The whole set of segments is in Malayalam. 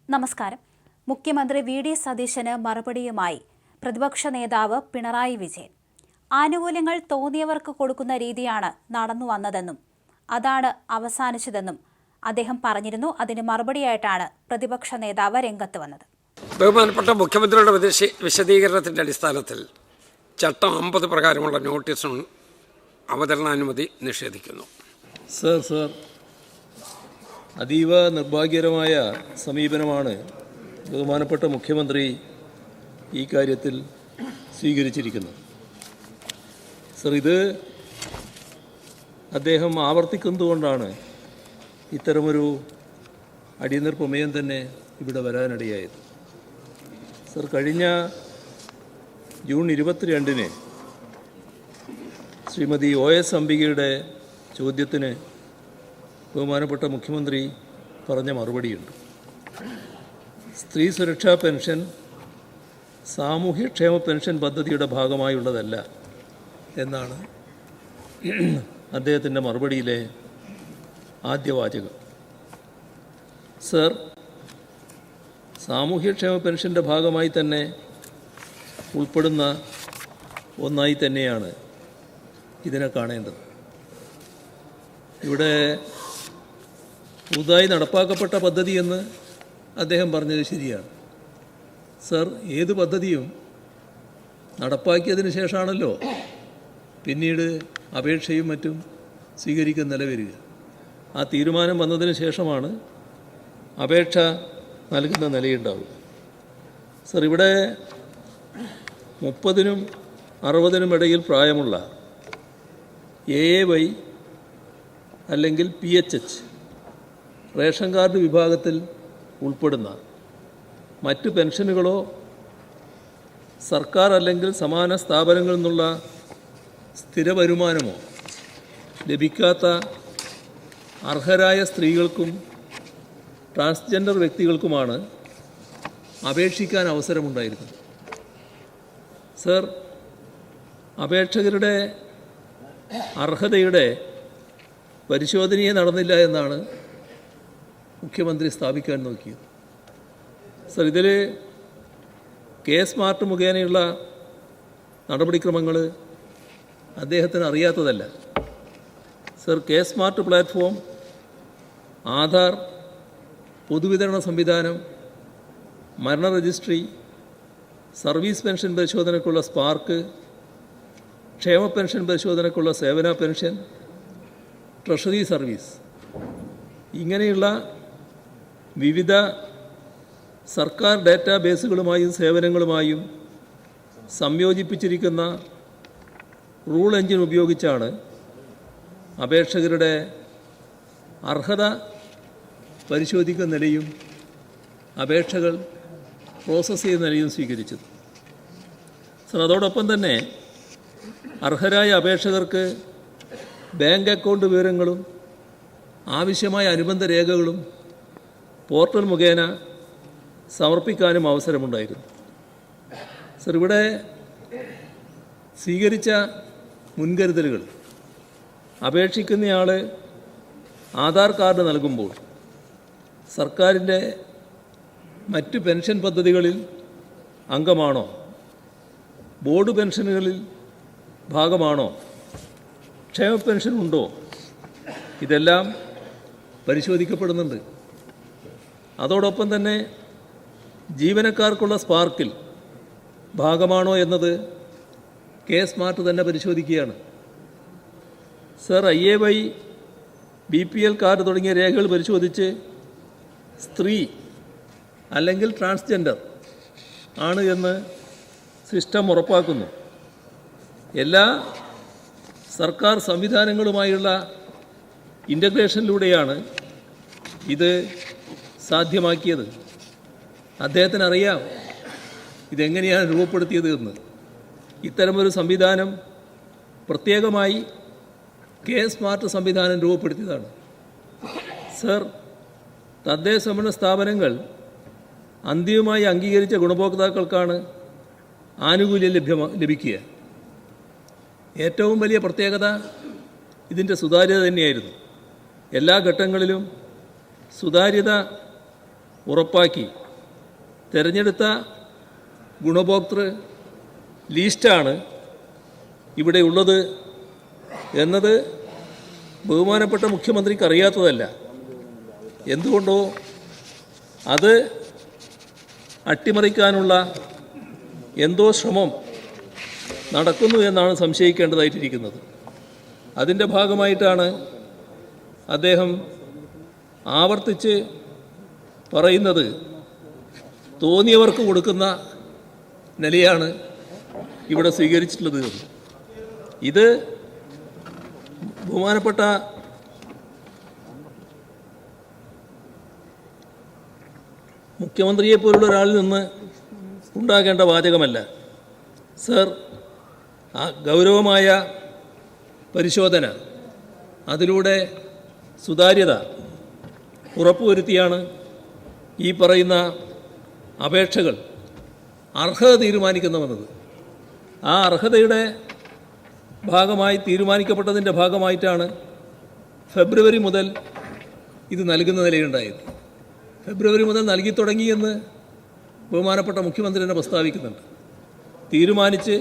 നമസ്കാരം. മുഖ്യമന്ത്രി വി.ഡി. സതീശന് മറുപടിയുമായി പ്രതിപക്ഷ നേതാവ് പിണറായി വിജയൻ. ആനുകൂല്യങ്ങൾ തോന്നിയവർക്ക് കൊടുക്കുന്ന രീതിയാണ് നടന്നു വന്നതെന്നും അതാണ് അവസാനിച്ചതെന്നും അദ്ദേഹം പറഞ്ഞിരുന്നു. അതിന് മറുപടിയായിട്ടാണ് പ്രതിപക്ഷ നേതാവ് രംഗത്ത് വന്നത്. ബഹുമാനപ്പെട്ട മുഖ്യമന്ത്രിയുടെ വിശദീകരണത്തിൻ്റെ അടിസ്ഥാനത്തിൽ ചട്ടം 50 പ്രകാരമുള്ള നോട്ടീസും അവതരണാനുമതി നിഷേധിക്കുന്നു. സർ അതീവ നിർഭാഗ്യകരമായ സമീപനമാണ് ബഹുമാനപ്പെട്ട മുഖ്യമന്ത്രി ഈ കാര്യത്തിൽ സ്വീകരിച്ചിരിക്കുന്നത്. സർ, ഇത് അദ്ദേഹം ആവർത്തിക്കുന്നതുകൊണ്ടാണ് ഇത്തരമൊരു അടിയന്തര പ്രമേയം തന്നെ ഇവിടെ വരാനിടയായത്. സർ, കഴിഞ്ഞ ജൂൺ 22-ന് ശ്രീമതി OS അംബികയുടെ ചോദ്യത്തിന് ബഹുമാനപ്പെട്ട മുഖ്യമന്ത്രി പറഞ്ഞ മറുപടിയുണ്ട്. സ്ത്രീ സുരക്ഷാ പെൻഷൻ സാമൂഹ്യക്ഷേമ പെൻഷൻ പദ്ധതിയുടെ ഭാഗമായുള്ളതല്ല എന്നാണ് അദ്ദേഹത്തിൻ്റെ മറുപടിയിലെ ആദ്യ വാചകം. സർ, സാമൂഹ്യക്ഷേമ പെൻഷൻ്റെ ഭാഗമായി തന്നെ ഉൾപ്പെടുന്ന ഒന്നായി തന്നെയാണ് ഇതിനെ കാണേണ്ടത്. ഇവിടെ പുതുതായി നടപ്പാക്കപ്പെട്ട പദ്ധതിയെന്ന് അദ്ദേഹം പറഞ്ഞത് ശരിയാണ്. സർ, ഏത് പദ്ധതിയും നടപ്പാക്കിയതിന് ശേഷമാണല്ലോ പിന്നീട് അപേക്ഷയും മറ്റും സ്വീകരിക്കുന്ന നിലവരിക. ആ തീരുമാനം വന്നതിന് ശേഷമാണ് അപേക്ഷ നൽകുന്ന നിലയുണ്ടാവുക. സർ, ഇവിടെ 30-നും 60-നും ഇടയിൽ പ്രായമുള്ള AAY അല്ലെങ്കിൽ PHH റേഷൻ കാർഡ് വിഭാഗത്തിൽ ഉൾപ്പെടുന്ന മറ്റ് പെൻഷനുകളോ സർക്കാർ അല്ലെങ്കിൽ സമാന സ്ഥാപനങ്ങളിൽ നിന്നുള്ള സ്ഥിര വരുമാനമോ ലഭിക്കാത്ത അർഹരായ സ്ത്രീകൾക്കും ട്രാൻസ്ജെൻഡർ വ്യക്തികൾക്കുമാണ് അപേക്ഷിക്കാൻ അവസരമുണ്ടായിരുന്നത്. സർ, അപേക്ഷകരുടെ അർഹതയുടെ പരിശോധനയെ നടന്നില്ല എന്നാണ് മുഖ്യമന്ത്രി സ്ഥാപിക്കാൻ നോക്കിയത്. സർ, ഇതിൽ K-സ്മാർട്ട് മുഖേനയുള്ള നടപടിക്രമങ്ങൾ അദ്ദേഹത്തിന് അറിയാത്തതല്ല. സർ, K-സ്മാർട്ട് പ്ലാറ്റ്ഫോം, ആധാർ, പൊതുവിതരണ സംവിധാനം, മരണ രജിസ്ട്രി, സർവീസ് പെൻഷൻ പരിശോധനയ്ക്കുള്ള സ്പാർക്ക്, ക്ഷേമ പെൻഷൻ പരിശോധനയ്ക്കുള്ള സേവന പെൻഷൻ, ട്രഷറി സർവീസ്, ഇങ്ങനെയുള്ള വിവിധ സർക്കാർ ഡാറ്റാബേസുകളുമായും സേവനങ്ങളുമായും സംയോജിപ്പിച്ചിരിക്കുന്ന റൂൾ എഞ്ചിൻ ഉപയോഗിച്ചാണ് അപേക്ഷകരുടെ അർഹത പരിശോധിക്കുന്ന നിലയും അപേക്ഷകൾ പ്രോസസ്സ് ചെയ്യുന്ന നിലയും സ്വീകരിച്ചത്. സർ, അതോടൊപ്പം തന്നെ അർഹരായ അപേക്ഷകർക്ക് ബാങ്ക് അക്കൗണ്ട് വിവരങ്ങളും ആവശ്യമായ അനുബന്ധ രേഖകളും പോർട്ടൽ മുഖേന സമർപ്പിക്കാനും അവസരമുണ്ടായിരുന്നു. സർ, ഇവിടെ സ്വീകരിച്ച മുൻകരുതലുകൾ അപേക്ഷിക്കുന്നയാൾ ആധാർ കാർഡ് നൽകുമ്പോൾ സർക്കാരിൻ്റെ മറ്റ് പെൻഷൻ പദ്ധതികളിൽ അംഗമാണോ, ബോർഡ് പെൻഷനുകളിൽ ഭാഗമാണോ, ക്ഷേമ പെൻഷൻ ഉണ്ടോ, ഇതെല്ലാം പരിശോധിക്കപ്പെടുന്നുണ്ട്. അതോടൊപ്പം തന്നെ ജീവനക്കാർക്കുള്ള സ്പാർക്കിൽ ഭാഗമാണോ എന്നത് K-സ്മാർട്ട് തന്നെ പരിശോധിക്കുകയാണ്. സർ, IAY, BPL കാർഡ് തുടങ്ങിയ രേഖകൾ പരിശോധിച്ച് സ്ത്രീ അല്ലെങ്കിൽ ട്രാൻസ്ജെൻഡർ ആണ് എന്ന് സിസ്റ്റം ഉറപ്പാക്കുന്നു. എല്ലാ സർക്കാർ സംവിധാനങ്ങളുമായുള്ള ഇൻ്റഗ്രേഷനിലൂടെയാണ് ഇത് സാധ്യമാക്കിയത്. അദ്ദേഹത്തിനറിയാം ഇതെങ്ങനെയാണ് രൂപപ്പെടുത്തിയത് എന്ന്. ഇത്തരമൊരു സംവിധാനം പ്രത്യേകമായി K-സ്മാർട്ട് സംവിധാനം രൂപപ്പെടുത്തിയതാണ്. സർ, തദ്ദേശ ഭരണ സ്ഥാപനങ്ങൾ അന്തിമമായി അംഗീകരിച്ച ഗുണഭോക്താക്കൾക്കാണ് ആനുകൂല്യം ലഭിക്കുക. ഏറ്റവും വലിയ പ്രത്യേകത ഇതിൻ്റെ സുതാര്യത തന്നെയായിരുന്നു. എല്ലാ ഘട്ടങ്ങളിലും സുതാര്യത ഉറപ്പാക്കി തിരഞ്ഞെടുത്ത ഗുണഭോക്തൃ ലിസ്റ്റാണ് ഇവിടെ ഉള്ളത് എന്നത് ബഹുമാനപ്പെട്ട മുഖ്യമന്ത്രിക്ക് അറിയാത്തതല്ല. എന്തുകൊണ്ടോ അത് അട്ടിമറിക്കാനുള്ള എന്തോ ശ്രമം നടക്കുന്നു എന്നാണ് സംശയിക്കേണ്ടതായിട്ടിരിക്കുന്നത്. അതിൻ്റെ ഭാഗമായിട്ടാണ് അദ്ദേഹം ആവർത്തിച്ച് പറയുന്നത് തോന്നിയവർക്ക് കൊടുക്കുന്ന നിലയാണ് ഇവിടെ സ്വീകരിച്ചിട്ടുള്ളത്. ഇത് ബഹുമാനപ്പെട്ട മുഖ്യമന്ത്രിയെപ്പോലുള്ള ഒരാളിൽ നിന്ന് ഉണ്ടാകേണ്ട വാചകമല്ല. സർ, ആ ഗൗരവമായ പരിശോധന, അതിലൂടെ സുതാര്യത ഉറപ്പുവരുത്തിയാണ് ഈ പറയുന്ന അപേക്ഷകൾ അർഹത തീരുമാനിക്കുന്നതെന്നത്. ആ അർഹതയുടെ ഭാഗമായി തീരുമാനിക്കപ്പെട്ടതിൻ്റെ ഭാഗമായിട്ടാണ് ഫെബ്രുവരി മുതൽ ഇത് നൽകുന്ന നിലയുണ്ടായത്. ഫെബ്രുവരി മുതൽ നൽകി തുടങ്ങിയെന്ന് ബഹുമാനപ്പെട്ട മുഖ്യമന്ത്രി തന്നെ പ്രസ്താവിക്കുന്നുണ്ട്. തീരുമാനിച്ച്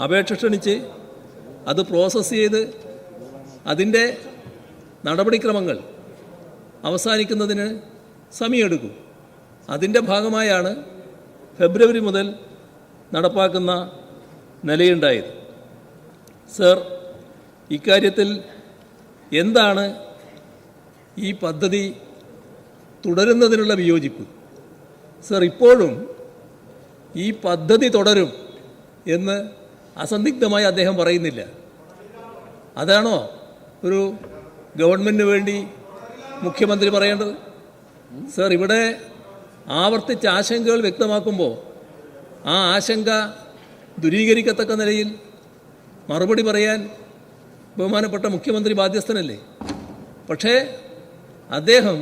അപേക്ഷ ക്ഷണിച്ച് അത് പ്രോസസ്സ് ചെയ്ത് അതിൻ്റെ നടപടിക്രമങ്ങൾ അവസാനിക്കുന്നതിന് സമയമെടുക്കും. അതിൻ്റെ ഭാഗമായാണ് ഫെബ്രുവരി മുതൽ നടപ്പാക്കുന്ന നിലയുണ്ടായത്. സർ, ഇക്കാര്യത്തിൽ എന്താണ് ഈ പദ്ധതി തുടരുന്നതിനുള്ള വിയോജിപ്പ്? സർ, ഇപ്പോഴും ഈ പദ്ധതി തുടരും എന്ന് അസന്ദിഗ്ധമായി അദ്ദേഹം പറയുന്നില്ല. അതാണോ ഒരു ഗവൺമെൻറ്റിന് വേണ്ടി മുഖ്യമന്ത്രി പറയേണ്ടത്? സർ, ഇവിടെ ആവർത്തിച്ച് ആശങ്കകൾ വ്യക്തമാക്കുമ്പോൾ ആ ആശങ്ക ദൂരീകരിക്കത്തക്ക നിലയിൽ മറുപടി പറയാൻ ബഹുമാനപ്പെട്ട മുഖ്യമന്ത്രി ബാധ്യസ്ഥനല്ലേ? പക്ഷേ അദ്ദേഹം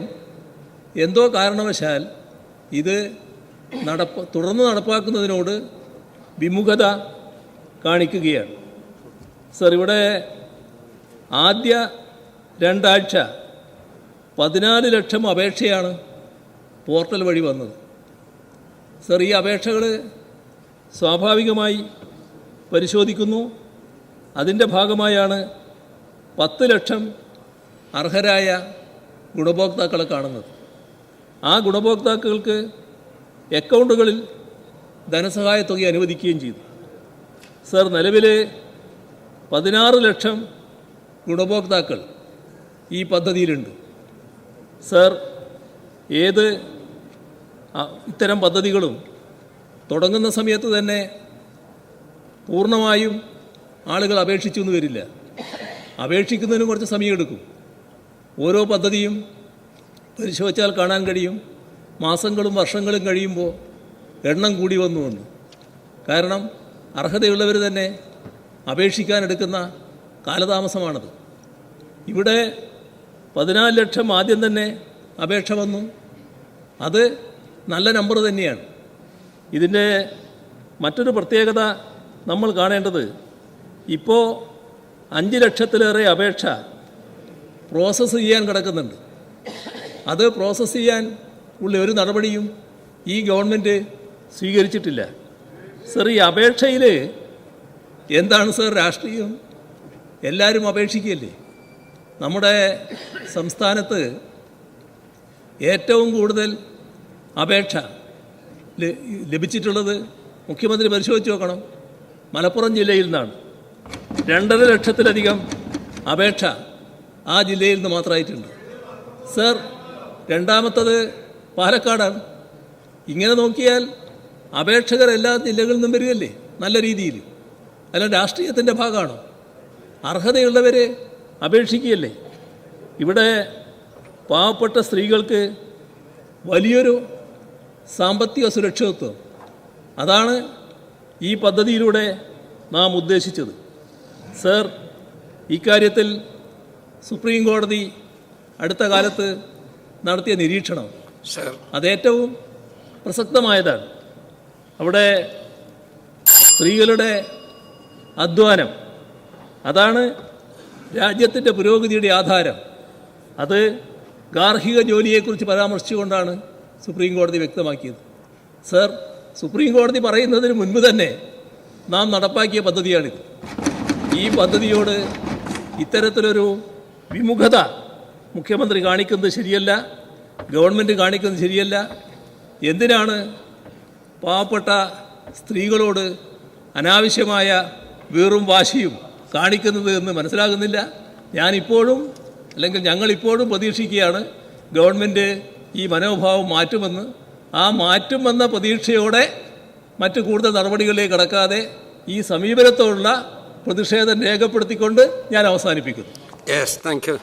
എന്തോ കാരണവശാൽ ഇത് തുടർന്ന് നടപ്പാക്കുന്നതിനോട് വിമുഖത കാണിക്കുകയാണ്. സർ, ഇവിടെ ആദ്യ 2 ആഴ്ച 14 ലക്ഷം അപേക്ഷയാണ് പോർട്ടൽ വഴി വന്നത്. സർ, ഈ അപേക്ഷകൾ സ്വാഭാവികമായി പരിശോധിക്കുന്നു. അതിൻ്റെ ഭാഗമായാണ് 10 ലക്ഷം അർഹരായ ഗുണഭോക്താക്കളെ കാണുന്നത്. ആ ഗുണഭോക്താക്കൾക്ക് അക്കൗണ്ടുകളിൽ ധനസഹായ തുക അനുവദിക്കുകയും ചെയ്തു. സർ, നിലവിൽ 16 ലക്ഷം ഗുണഭോക്താക്കൾ ഈ പദ്ധതിയിലുണ്ട്. സർ, ഏത് ഇത്തരം പദ്ധതികളും തുടങ്ങുന്ന സമയത്ത് തന്നെ പൂർണ്ണമായും ആളുകൾ അപേക്ഷിച്ചു എന്ന് വരില്ല. അപേക്ഷിക്കുന്നതിന് കുറച്ച് സമയമെടുക്കും. ഓരോ പദ്ധതിയും പരിശോധിച്ചാൽ കാണാൻ കഴിയും മാസങ്ങളും വർഷങ്ങളും കഴിയുമ്പോൾ എണ്ണം കൂടി വന്നു. കാരണം അർഹതയുള്ളവർ തന്നെ അപേക്ഷിക്കാനെടുക്കുന്ന കാലതാമസമാണത്. ഇവിടെ 14 ലക്ഷം ആദ്യം തന്നെ അപേക്ഷ വന്നു. അത് നല്ല നമ്പർ തന്നെയാണ്. ഇതിൻ്റെ മറ്റൊരു പ്രത്യേകത നമ്മൾ കാണേണ്ടത്, ഇപ്പോൾ 5 ലക്ഷത്തിലേറെ അപേക്ഷ പ്രോസസ്സ് ചെയ്യാൻ കിടക്കുന്നുണ്ട്. അത് പ്രോസസ്സ് ചെയ്യാൻ ഉള്ള ഒരു നടപടിയും ഈ ഗവൺമെൻറ് സ്വീകരിച്ചിട്ടില്ല. സർ, ഈ അപേക്ഷയിൽ എന്താണ് സർ രാഷ്ട്രീയം? എല്ലാവരും അപേക്ഷിക്കുകയല്ലേ? നമ്മുടെ സംസ്ഥാനത്ത് ഏറ്റവും കൂടുതൽ അപേക്ഷ ലഭിച്ചിട്ടുള്ളത് മുഖ്യമന്ത്രി പരിശോധിച്ച് നോക്കണം, മലപ്പുറം ജില്ലയിൽ നിന്നാണ്. 2.5 ലക്ഷത്തിലധികം അപേക്ഷ ആ ജില്ലയിൽ നിന്ന് മാത്രമായിട്ടുണ്ട്. സർ, രണ്ടാമത്തത് പാലക്കാടാണ്. ഇങ്ങനെ നോക്കിയാൽ അപേക്ഷകർ എല്ലാ ജില്ലകളിൽ നിന്നും വരികയല്ലേ നല്ല രീതിയിൽ. അല്ല രാഷ്ട്രീയത്തിൻ്റെ ഭാഗമാണോ? അർഹതയുള്ളവർ അപേക്ഷിക്കുകയല്ലേ? ഇവിടെ പാവപ്പെട്ട സ്ത്രീകൾക്ക് വലിയൊരു സാമ്പത്തിക സുരക്ഷിതത്വം, അതാണ് ഈ പദ്ധതിയിലൂടെ നാം ഉദ്ദേശിച്ചത്. സർ, ഇക്കാര്യത്തിൽ സുപ്രീം കോടതി അടുത്ത കാലത്ത് നടത്തിയ നിരീക്ഷണം അതേറ്റവും പ്രസക്തമായതാണ്. അവിടെ സ്ത്രീകളുടെ അധ്വാനം അതാണ് രാജ്യത്തിൻ്റെ പുരോഗതിയുടെ ആധാരം. അത് ഗാർഹിക ജോലിയെക്കുറിച്ച് പരാമർശിച്ചുകൊണ്ടാണ് സുപ്രീം കോടതി വ്യക്തമാക്കിയത്. സർ, സുപ്രീം കോടതി പറയുന്നതിന് മുൻപ് തന്നെ നാം നടപ്പാക്കിയ പദ്ധതിയാണിത്. ഈ പദ്ധതിയോട് ഇത്തരത്തിലൊരു വിമുഖത മുഖ്യമന്ത്രി കാണിക്കുന്നത് ശരിയല്ല, ഗവൺമെൻറ് കാണിക്കുന്നത് ശരിയല്ല. എന്തിനാണ് പാവപ്പെട്ട സ്ത്രീകളോട് അനാവശ്യമായ വീറും വാശിയും കാണിക്കുന്നത് എന്ന് മനസ്സിലാകുന്നില്ല. ഞങ്ങളിപ്പോഴും പ്രതീക്ഷിക്കുകയാണ് ഗവൺമെൻറ് ഈ മനോഭാവം മാറ്റുമെന്ന്. ആ മാറ്റുമെന്ന പ്രതീക്ഷയോടെ മറ്റ് കൂടുതൽ നടപടികളിലേക്ക് കടക്കാതെ ഈ സമീപനത്തോടുള്ള പ്രതിഷേധം രേഖപ്പെടുത്തിക്കൊണ്ട് ഞാൻ അവസാനിപ്പിക്കുന്നു. Yes, thank you.